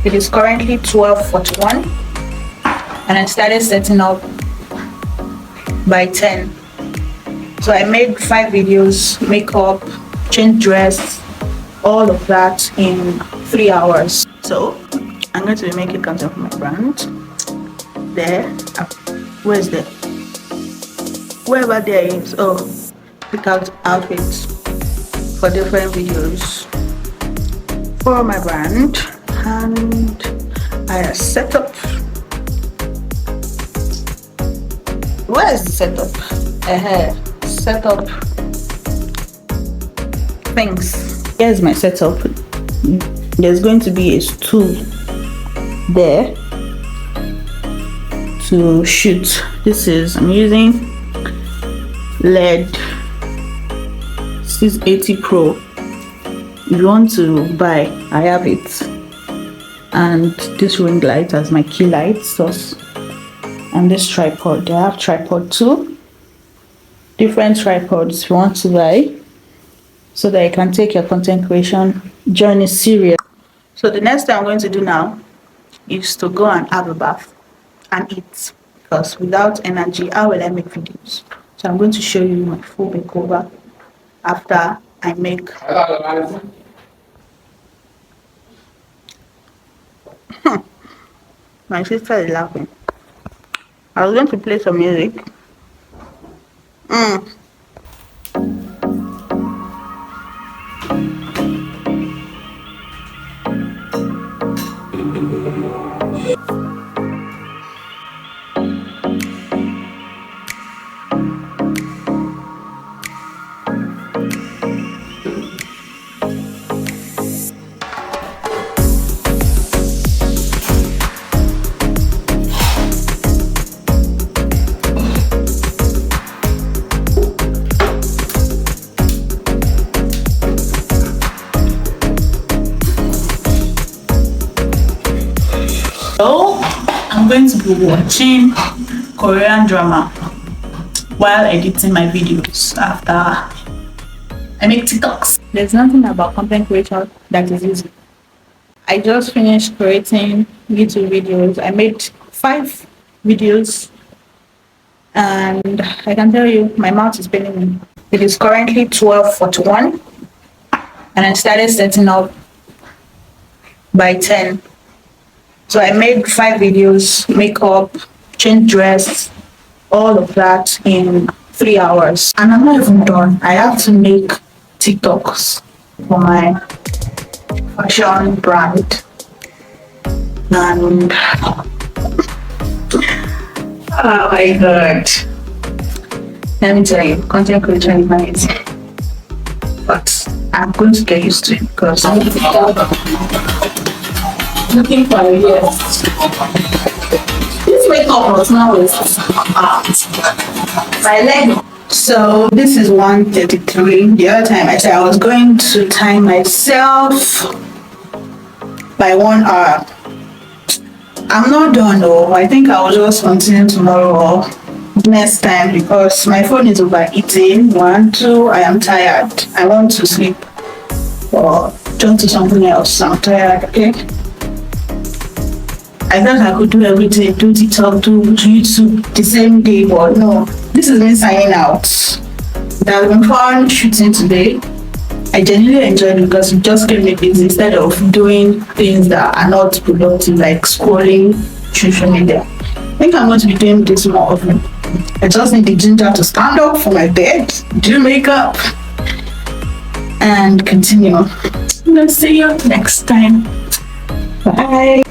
It is currently 12:41 and I started setting up by 10. So I made 5 videos, makeup, change dress, all of that in 3 hours. So I'm going to be making content for my brand. There, where's there? Wherever there is, pick out outfits for different videos for my brand, and I set up. Where is the setup? Setup things. Here's my setup. There's going to be a stool there to shoot. I'm using LED 680 Pro. If you want to buy, I have it. And this ring light as my key light source. And this tripod. I have tripod too. Different tripods if you want to buy, so that you can take your content creation journey serious. So the next thing I'm going to do now is to go and have a bath and eat, because without energy, how will I make videos? So I'm going to show you my full makeover after I make. My sister is laughing. I was going to play some music. So I'm going to be watching Korean drama while editing my videos after I make TikToks. There's nothing about content creation that is easy. I just finished creating YouTube videos. I made 5 videos and I can tell you my mouth is paining me. It is currently 12:41 and I started setting up by 10. So I made 5 videos, makeup, change dress, all of that in 3 hours. And I'm not even done. I have to make TikToks for my fashion brand. And oh my god. Let me tell you, content creation is not easy. But I'm going to get used to it because looking for a yes. This makeup was not my leg. So this is 1:33. The other time I said I was going to time myself by 1 hour. I'm not done though. I think I will just continue tomorrow or next time because my phone is overheating. 1, 2, I am tired. I want to sleep or jump to something else. I'm tired, okay? I thought I could do everything, do TikTok, do YouTube the same day, but no. This is me signing out. It has been fun shooting today. I genuinely enjoyed it because it just kept me busy instead of doing things that are not productive, like scrolling social media. I think I'm going to be doing this more often. I just need the ginger to stand up from my bed, do makeup, and continue. I'm going to see you next time. Bye.